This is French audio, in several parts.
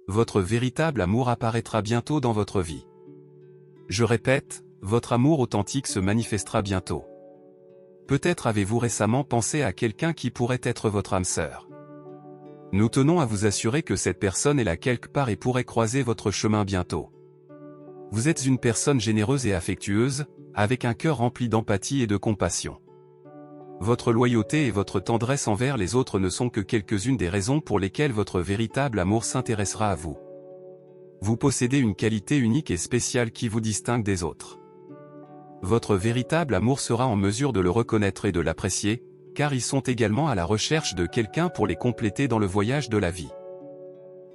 Votre véritable amour apparaîtra bientôt dans votre vie. Je répète, votre amour authentique se manifestera bientôt. Peut-être avez-vous récemment pensé à quelqu'un qui pourrait être votre âme sœur. Nous tenons à vous assurer que cette personne est là quelque part et pourrait croiser votre chemin bientôt. Vous êtes une personne généreuse et affectueuse, avec un cœur rempli d'empathie et de compassion. Votre loyauté et votre tendresse envers les autres ne sont que quelques-unes des raisons pour lesquelles votre véritable amour s'intéressera à vous. Vous possédez une qualité unique et spéciale qui vous distingue des autres. Votre véritable amour sera en mesure de le reconnaître et de l'apprécier, car ils sont également à la recherche de quelqu'un pour les compléter dans le voyage de la vie.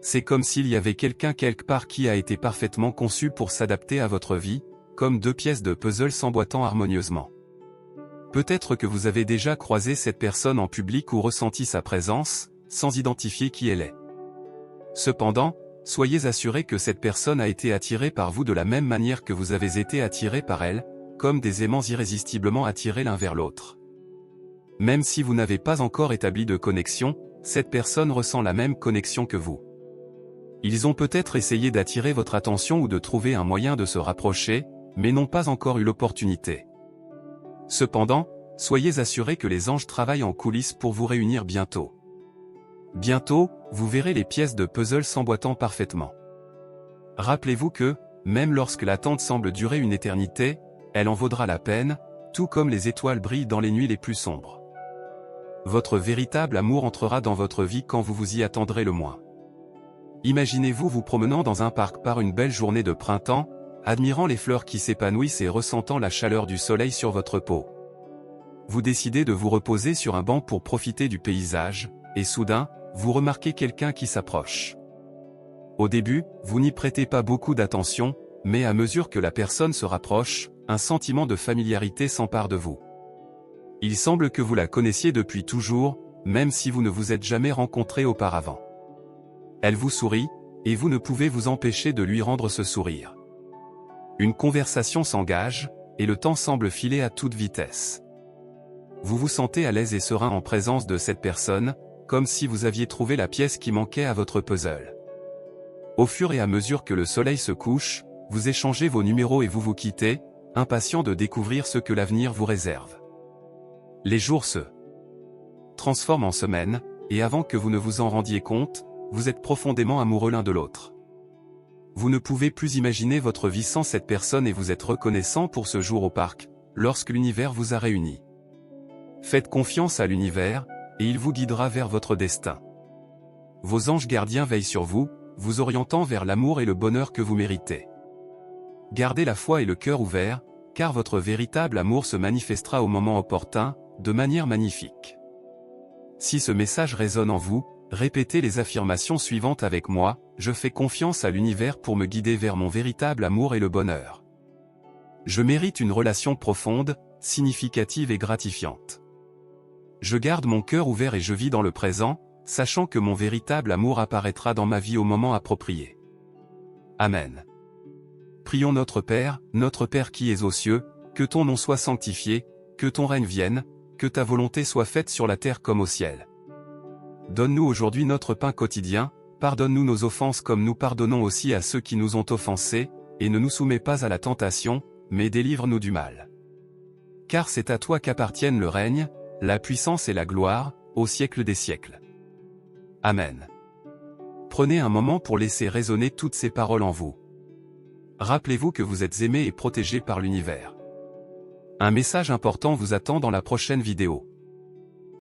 C'est comme s'il y avait quelqu'un quelque part qui a été parfaitement conçu pour s'adapter à votre vie, comme deux pièces de puzzle s'emboîtant harmonieusement. Peut-être que vous avez déjà croisé cette personne en public ou ressenti sa présence, sans identifier qui elle est. Cependant, soyez assurés que cette personne a été attirée par vous de la même manière que vous avez été attiré par elle, comme des aimants irrésistiblement attirés l'un vers l'autre. Même si vous n'avez pas encore établi de connexion, cette personne ressent la même connexion que vous. Ils ont peut-être essayé d'attirer votre attention ou de trouver un moyen de se rapprocher, mais n'ont pas encore eu l'opportunité. Cependant, soyez assurés que les anges travaillent en coulisses pour vous réunir bientôt. Bientôt, vous verrez les pièces de puzzle s'emboîtant parfaitement. Rappelez-vous que, même lorsque l'attente semble durer une éternité, elle en vaudra la peine, tout comme les étoiles brillent dans les nuits les plus sombres. Votre véritable amour entrera dans votre vie quand vous vous y attendrez le moins. Imaginez-vous vous promenant dans un parc par une belle journée de printemps, admirant les fleurs qui s'épanouissent et ressentant la chaleur du soleil sur votre peau. Vous décidez de vous reposer sur un banc pour profiter du paysage, et soudain, vous remarquez quelqu'un qui s'approche. Au début, vous n'y prêtez pas beaucoup d'attention, mais à mesure que la personne se rapproche, un sentiment de familiarité s'empare de vous. Il semble que vous la connaissiez depuis toujours, même si vous ne vous êtes jamais rencontrés auparavant. Elle vous sourit, et vous ne pouvez vous empêcher de lui rendre ce sourire. Une conversation s'engage, et le temps semble filer à toute vitesse. Vous vous sentez à l'aise et serein en présence de cette personne, comme si vous aviez trouvé la pièce qui manquait à votre puzzle. Au fur et à mesure que le soleil se couche, vous échangez vos numéros et vous vous quittez, impatient de découvrir ce que l'avenir vous réserve. Les jours se transforment en semaines, et avant que vous ne vous en rendiez compte, vous êtes profondément amoureux l'un de l'autre. Vous ne pouvez plus imaginer votre vie sans cette personne et vous êtes reconnaissant pour ce jour au parc, lorsque l'univers vous a réunis. Faites confiance à l'univers, et il vous guidera vers votre destin. Vos anges gardiens veillent sur vous, vous orientant vers l'amour et le bonheur que vous méritez. Gardez la foi et le cœur ouverts, car votre véritable amour se manifestera au moment opportun, de manière magnifique. Si ce message résonne en vous, répétez les affirmations suivantes avec moi: je fais confiance à l'univers pour me guider vers mon véritable amour et le bonheur. Je mérite une relation profonde, significative et gratifiante. Je garde mon cœur ouvert et je vis dans le présent, sachant que mon véritable amour apparaîtra dans ma vie au moment approprié. Amen. Prions notre Père qui es aux cieux, que ton nom soit sanctifié, que ton règne vienne, que ta volonté soit faite sur la terre comme au ciel. Donne-nous aujourd'hui notre pain quotidien, pardonne-nous nos offenses comme nous pardonnons aussi à ceux qui nous ont offensés, et ne nous soumets pas à la tentation, mais délivre-nous du mal. Car c'est à toi qu'appartiennent le règne, la puissance et la gloire, au siècle des siècles. Amen. Prenez un moment pour laisser résonner toutes ces paroles en vous. Rappelez-vous que vous êtes aimé et protégé par l'univers. Un message important vous attend dans la prochaine vidéo.